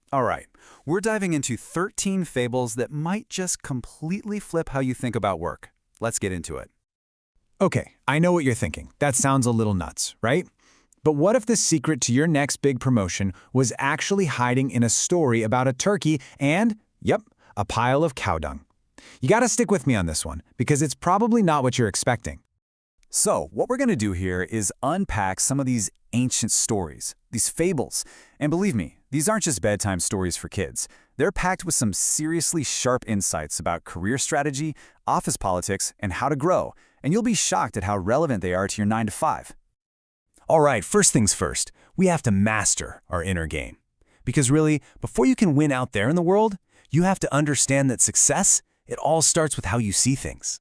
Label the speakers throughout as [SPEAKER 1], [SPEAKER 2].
[SPEAKER 1] All right, we're diving into 13 fables that might just completely flip how you think about work. Let's get into it.
[SPEAKER 2] Okay, I know what you're thinking. That sounds a little nuts, right? But what if the secret to your next big promotion was actually hiding in a story about a turkey and, yep, a pile of cow dung? You gotta stick with me on this one, because it's probably not what you're expecting.
[SPEAKER 1] So, what we're going to do here is unpack some of these ancient stories, these fables. And believe me, these aren't just bedtime stories for kids. They're packed with some seriously sharp insights about career strategy, office politics, and how to grow. And you'll be shocked at how relevant they are to your 9 to 5.
[SPEAKER 2] All right, first things first, we have to master our inner game. Because really, before you can win out there in the world, you have to understand that success, it all starts with how you see things.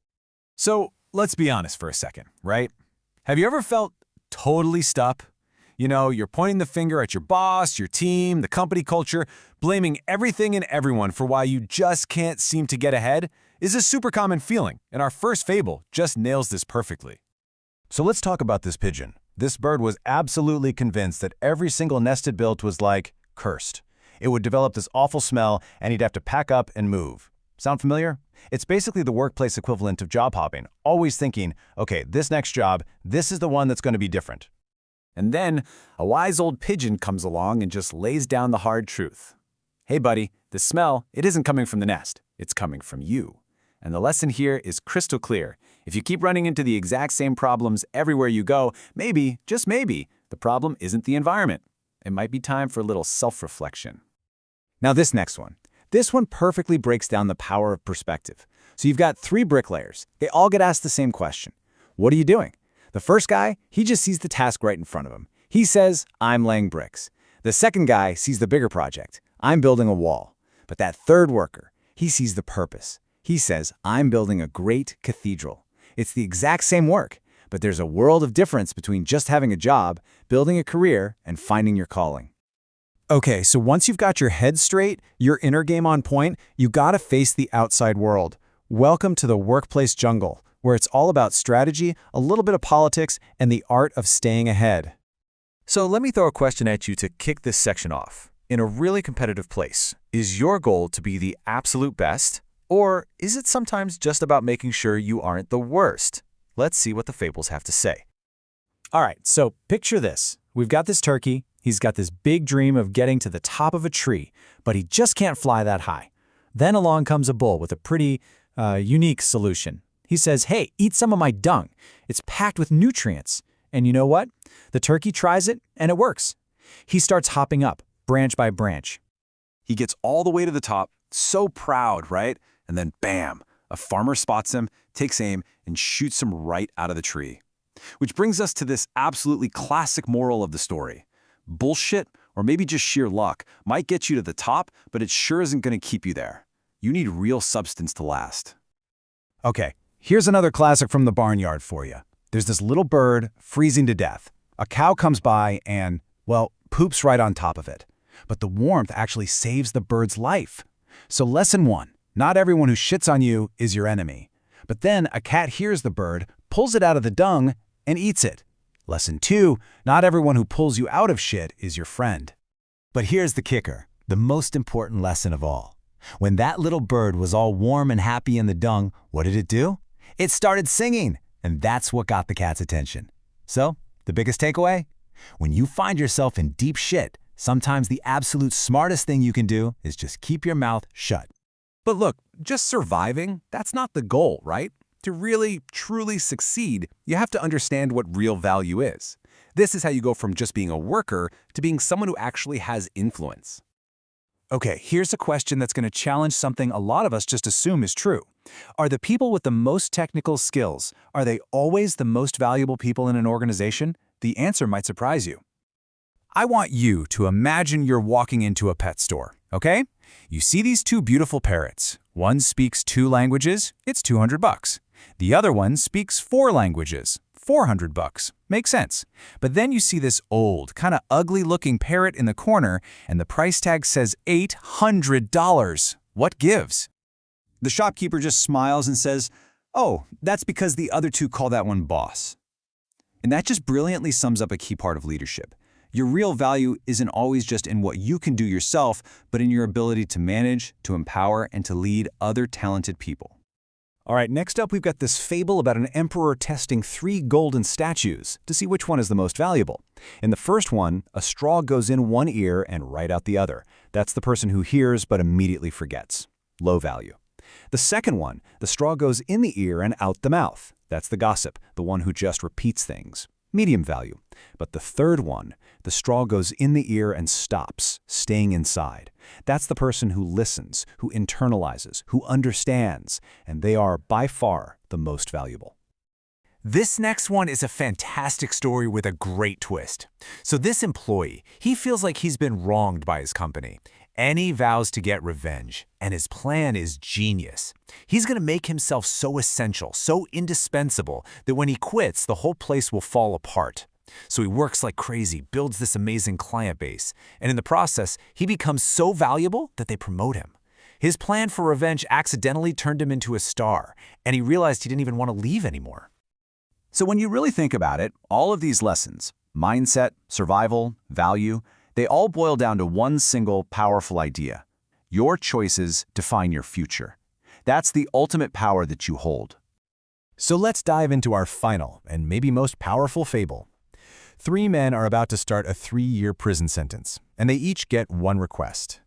[SPEAKER 2] So, let's be honest for a second, right? Have you ever felt totally stuck? You know, you're pointing the finger at your boss, your team, the company culture, blaming everything and everyone for why you just can't seem to get ahead is a super common feeling, and our first fable just nails this perfectly. So let's talk about this pigeon. This bird was absolutely convinced that every single nest it built was like cursed. It would develop this awful smell, and he'd have to pack up and move. Sound familiar? It's basically the workplace equivalent of job hopping, always thinking, okay, this next job, this is the one that's going to be different.
[SPEAKER 1] And then a wise old pigeon comes along and just lays down the hard truth. Hey buddy, the smell, it isn't coming from the nest, it's coming from you. And the lesson here is crystal clear. If you keep running into the exact same problems everywhere you go, maybe, just maybe, the problem isn't the environment. It might be time for a little self-reflection.
[SPEAKER 2] Now this next one. This one perfectly breaks down the power of perspective. So you've got 3 bricklayers. They all get asked the same question. What are you doing? The first guy, he just sees the task right in front of him. He says, I'm laying bricks. The second guy sees the bigger project. I'm building a wall. But that third worker, he sees the purpose. He says, I'm building a great cathedral. It's the exact same work, but there's a world of difference between just having a job, building a career, and finding your calling. Okay, so once you've got your head straight, your inner game on point, you gotta face the outside world. Welcome to the workplace jungle, where it's all about strategy, a little bit of politics, and the art of staying ahead.
[SPEAKER 3] So let me throw a question at you to kick this section off. In a really competitive place, is your goal to be the absolute best, or is it sometimes just about making sure you aren't the worst? Let's see what the fables have to say.
[SPEAKER 2] All right, so picture this. We've got this turkey. He's got this big dream of getting to the top of a tree, but he just can't fly that high. Then along comes a bull with a pretty unique solution. He says, hey, eat some of my dung. It's packed with nutrients. And you know what? The turkey tries it, and it works. He starts hopping up, branch by branch.
[SPEAKER 1] He gets all the way to the top, so proud, right? And then bam, a farmer spots him, takes aim, and shoots him right out of the tree. Which brings us to this absolutely classic moral of the story. Bullshit, or maybe just sheer luck, might get you to the top, but it sure isn't going to keep you there. You need real substance to last.
[SPEAKER 2] Okay, here's another classic from the barnyard for you. There's this little bird freezing to death. A cow comes by and, well, poops right on top of it. But the warmth actually saves the bird's life. So lesson 1, not everyone who shits on you is your enemy. But then a cat hears the bird, pulls it out of the dung, and eats it. Lesson 2, not everyone who pulls you out of shit is your friend. But here's the kicker, the most important lesson of all. When that little bird was all warm and happy in the dung, what did it do? It started singing, and that's what got the cat's attention. So, the biggest takeaway? When you find yourself in deep shit, sometimes the absolute smartest thing you can do is just keep your mouth shut.
[SPEAKER 1] But look, just surviving, that's not the goal, right? To really, truly succeed, you have to understand what real value is. This is how you go from just being a worker to being someone who actually has influence.
[SPEAKER 2] Okay, here's a question that's going to challenge something a lot of us just assume is true. Are the people with the most technical skills, are they always the most valuable people in an organization? The answer might surprise you. I want you to imagine you're walking into a pet store, okay? You see these 2 beautiful parrots. One speaks 2 languages, it's $200. The other one speaks 4 languages, $400. Makes sense. But then you see this old, kind of ugly-looking parrot in the corner, and the price tag says $800. What gives?
[SPEAKER 1] The shopkeeper just smiles and says, oh, that's because the other 2 call that one boss. And that just brilliantly sums up a key part of leadership. Your real value isn't always just in what you can do yourself, but in your ability to manage, to empower, and to lead other talented people.
[SPEAKER 2] All right, next up we've got this fable about an emperor testing 3 golden statues to see which one is the most valuable. In the first one, a straw goes in one ear and right out the other. That's the person who hears but immediately forgets. Low value. The second one, the straw goes in the ear and out the mouth. That's the gossip, the one who just repeats things. Medium value. But the third one, the straw goes in the ear and stops, staying inside. That's the person who listens, who internalizes, who understands, and they are by far the most valuable.
[SPEAKER 3] This next one is a fantastic story with a great twist. So this employee, he feels like he's been wronged by his company, and he vows to get revenge, and his plan is genius. He's going to make himself so essential, so indispensable, that when he quits, the whole place will fall apart. So he works like crazy, builds this amazing client base, and in the process, he becomes so valuable that they promote him. His plan for revenge accidentally turned him into a star, and he realized he didn't even want to leave anymore.
[SPEAKER 1] So when you really think about it, all of these lessons, mindset, survival, value, they all boil down to one single powerful idea. Your choices define your future. That's the ultimate power that you hold.
[SPEAKER 2] So let's dive into our final and maybe most powerful fable. 3 men are about to start a 3-year prison sentence, and they each get one request.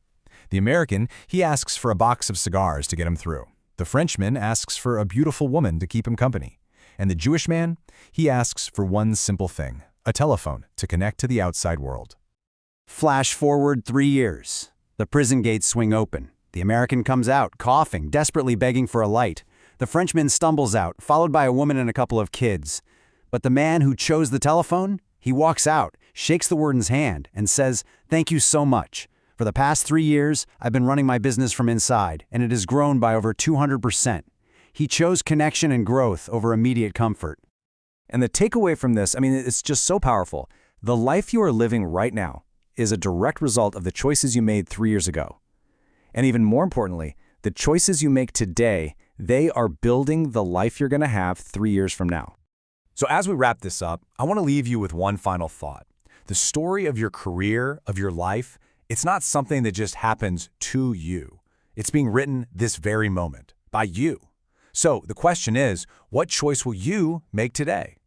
[SPEAKER 2] The American, he asks for a box of cigars to get him through. The Frenchman asks for a beautiful woman to keep him company. And the Jewish man, he asks for one simple thing, a telephone to connect to the outside world.
[SPEAKER 4] Flash forward 3 years. The prison gates swing open. The American comes out, coughing, desperately begging for a light. The Frenchman stumbles out, followed by a woman and a couple of kids. But the man who chose the telephone, he walks out, shakes the warden's hand, and says, "Thank you so much. For the past 3 years, I've been running my business from inside, and it has grown by over 200%. He chose connection and growth over immediate comfort."
[SPEAKER 2] And the takeaway from this, it's just so powerful. The life you are living right now is a direct result of the choices you made 3 years ago. And even more importantly, the choices you make today, they are building the life you're going to have 3 years from now. So as we wrap this up, I want to leave you with one final thought. The story of your career, of your life, it's not something that just happens to you. It's being written this very moment by you. So the question is, what choice will you make today?